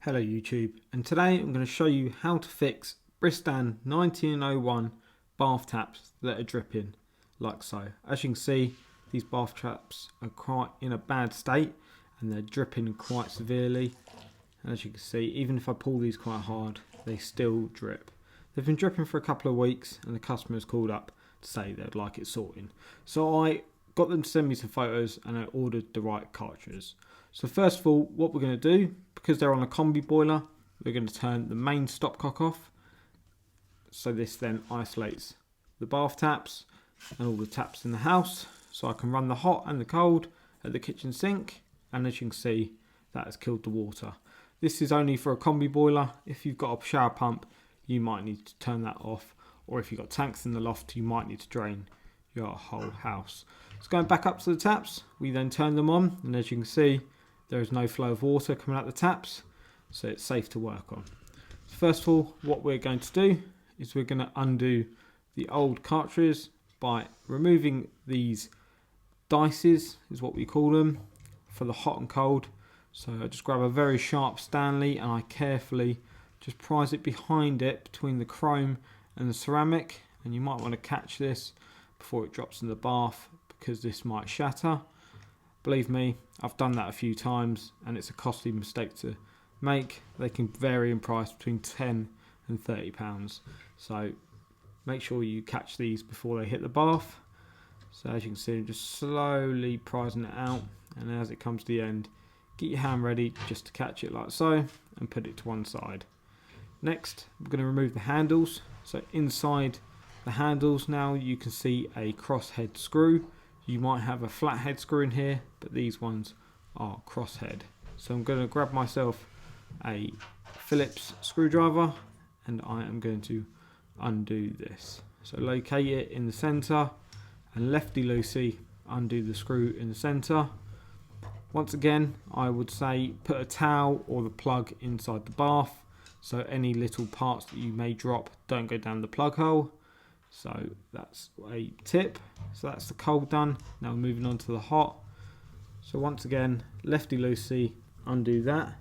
Hello YouTube, and today I'm going to show you how to fix Bristan 1901 bath taps that are dripping like so. As you can see, these bath taps are quite in a bad state and they're dripping quite severely. And as you can see, even if I pull these quite hard, they still drip. They've been dripping for a couple of weeks and the customer has called up to say they'd like it sorting. So I got them to send me some photos and I ordered the right cartridges. So first of all, what we're going to do, because they're on a combi boiler, we're going to turn the main stopcock off. So this then isolates the bath taps and all the taps in the house. So I can run the hot and the cold at the kitchen sink. And as you can see, that has killed the water. This is only for a combi boiler. If you've got a shower pump, you might need to turn that off. Or if you've got tanks in the loft, you might need to drain your whole house. So going back up to the taps, we then turn them on. And as you can see, there is no flow of water coming out the taps, so it's safe to work on. First of all, what we're going to do is we're going to undo the old cartridges by removing these dices, is what we call them, for the hot and cold. So I just grab a very sharp Stanley and I carefully just prise it behind it between the chrome and the ceramic, and you might want to catch this before it drops in the bath because this might shatter. Believe me, I've done that a few times and it's a costly mistake to make. They can vary in price between £10 and £30. So make sure you catch these before they hit the bath. So as you can see, I'm just slowly prising it out, and as it comes to the end, get your hand ready just to catch it like so and put it to one side. Next, we're going to remove the handles. So inside the handles now you can see a crosshead screw. You might have a flathead screw in here, but these ones are crosshead. So I'm going to grab myself a Phillips screwdriver and I am going to undo this. So locate it in the centre and lefty-loosey undo the screw in the centre. Once again, I would say put a towel or the plug inside the bath so any little parts that you may drop don't go down the plug hole. So that's a tip. So that's the cold done. Now moving on to the hot. So once again, lefty-loosey, undo that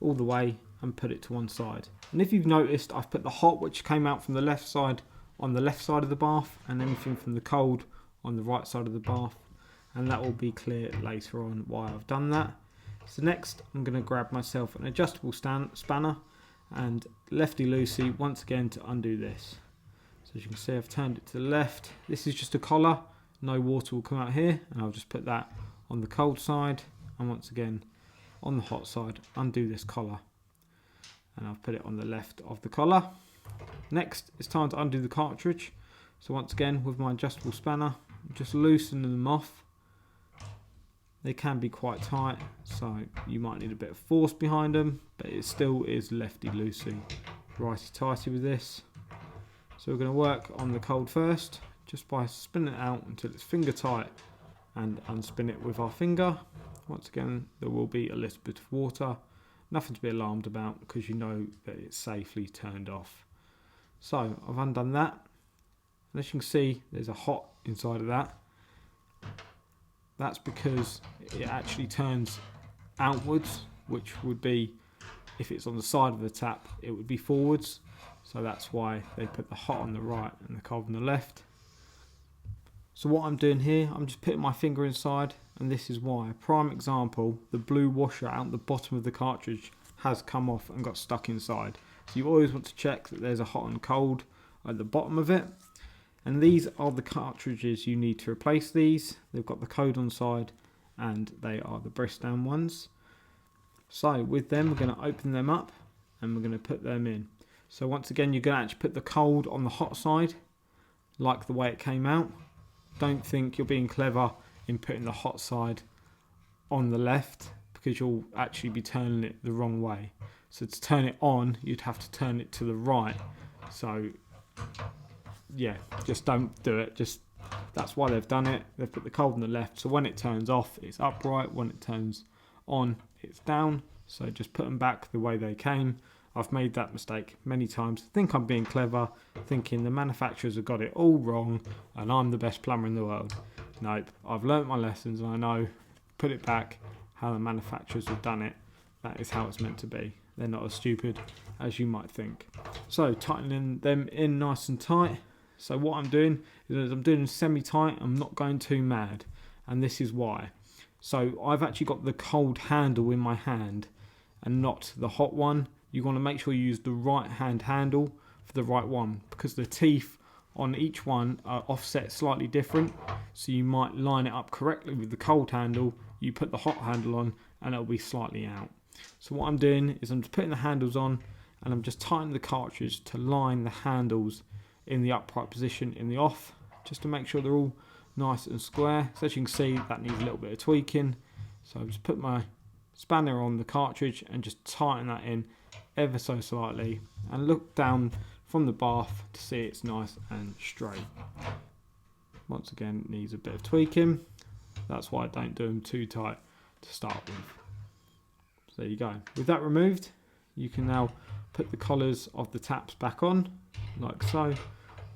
all the way and put it to one side. And if you've noticed, I've put the hot, which came out from the left side, on the left side of the bath, and anything from the cold on the right side of the bath. And that will be clear later on why I've done that. So next, I'm going to grab myself an adjustable spanner and lefty-loosey once again to undo this. So as you can see, I've turned it to the left. This is just a collar. No water will come out here. And I'll just put that on the cold side. And once again, on the hot side, undo this collar. And I've put it on the left of the collar. Next, it's time to undo the cartridge. So once again, with my adjustable spanner, just loosen them off. They can be quite tight, so you might need a bit of force behind them. But it still is lefty-loosey, righty-tighty with this. So we're going to work on the cold first, just by spinning it out until it's finger tight and unspin it with our finger. Once again, there will be a little bit of water, nothing to be alarmed about because you know that it's safely turned off. So I've undone that, and as you can see, there's a hot inside of that. That's because it actually turns outwards, which would be, if it's on the side of the tap, it would be forwards. So that's why they put the hot on the right and the cold on the left. So what I'm doing here, I'm just putting my finger inside, and this is why. Prime example, the blue washer out the bottom of the cartridge has come off and got stuck inside. So you always want to check that there's a hot and cold at the bottom of it. And these are the cartridges you need to replace these. They've got the code on side and they are the Bristan ones. So with them, we're going to open them up and we're going to put them in. So once again, you're going to actually put the cold on the hot side, like the way it came out. Don't think you're being clever in putting the hot side on the left, because you'll actually be turning it the wrong way. So to turn it on, you'd have to turn it to the right. So yeah, just don't do it. That's why they've done it. They've put the cold on the left, so when it turns off, it's upright. When it turns on, it's down. So just put them back the way they came. I've made that mistake many times. Think I'm being clever, thinking the manufacturers have got it all wrong and I'm the best plumber in the world. Nope, I've learnt my lessons and I know, put it back how the manufacturers have done it that is how it's meant to be. They're not as stupid as you might think. So tightening them in nice and tight. So what I'm doing is I'm doing semi-tight. I'm not going too mad, and this is why. So I've actually got the cold handle in my hand and not the hot one. You want to make sure you use the right hand handle for the right one, because the teeth on each one are offset slightly different. So you might line it up correctly with the cold handle. You put the hot handle on and it'll be slightly out. So what I'm doing is I'm just putting the handles on and I'm just tightening the cartridge to line the handles in the upright position in the off, just to make sure they're all nice and square. So as you can see, that needs a little bit of tweaking. So I've just put my spanner on the cartridge and just tighten that in ever so slightly and look down from the bath to see it's nice and straight. Once again, it needs a bit of tweaking. That's why I don't do them too tight to start with. So there you go. With that removed, you can now put the collars of the taps back on, like so.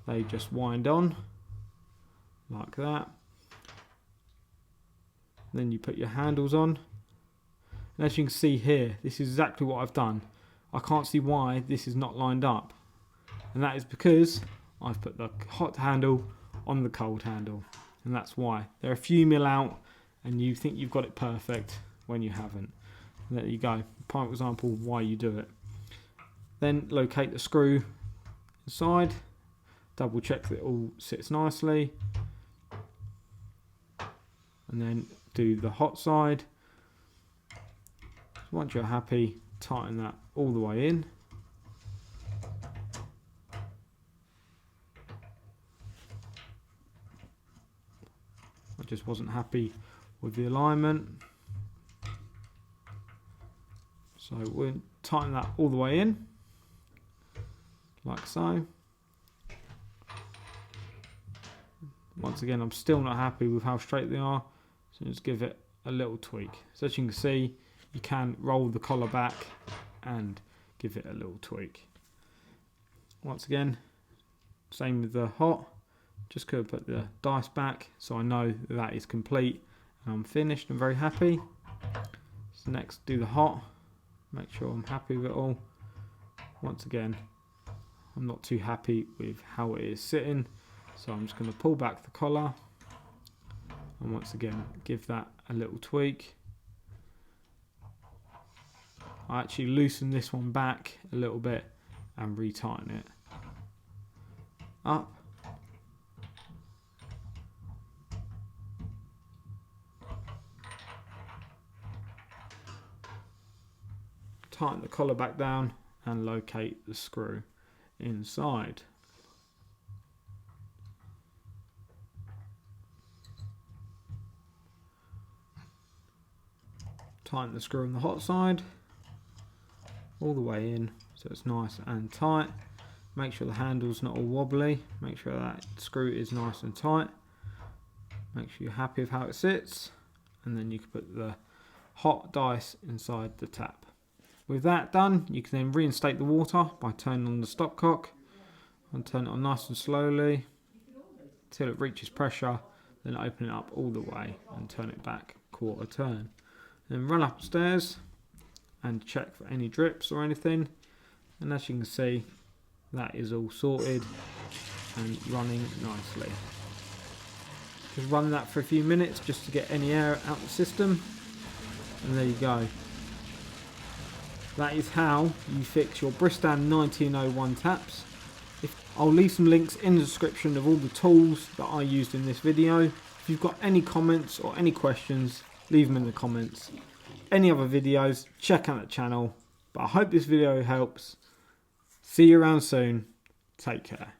They just wind on, like that. Then you put your handles on. And as you can see here, this is exactly what I've done. I can't see why this is not lined up. And that is because I've put the hot handle on the cold handle. And that's why. They're a few mil out and you think you've got it perfect when you haven't. And there you go. Prime example why you do it. Then locate the screw inside. Double check that it all sits nicely. And then do the hot side. Once you're happy, tighten that all the way in. I just wasn't happy with the alignment. So we'll tighten that all the way in, like so. Once again, I'm still not happy with how straight they are, so just give it a little tweak. So as you can see, you can roll the collar back and give it a little tweak. Once again, same with the hot. Just going to put the dice back so I know that is complete and I'm finished and very happy. So next, do the hot. Make sure I'm happy with it all. Once again, I'm not too happy with how it is sitting, so I'm just going to pull back the collar and once again give that a little tweak. I actually loosen this one back a little bit and retighten it up. Tighten the collar back down and locate the screw inside. Tighten the screw on the hot side all the way in so it's nice and tight. Make sure the handle's not all wobbly. Make sure that screw is nice and tight. Make sure you're happy with how it sits, and then you can put the hot dice inside the tap. With that done, you can then reinstate the water by turning on the stopcock and turn it on nice and slowly till it reaches pressure, then open it up all the way and turn it back quarter turn. Then run upstairs and check for any drips or anything, and as you can see, that is all sorted and running nicely. Just run that for a few minutes just to get any air out the system, and there you go. That is how you fix your Bristan 1901 taps. I'll leave some links in the description of all the tools that I used in this video. If you've got any comments or any questions, leave them in the comments. Any other videos, check out the channel. But I hope this video helps. See you around soon. Take care.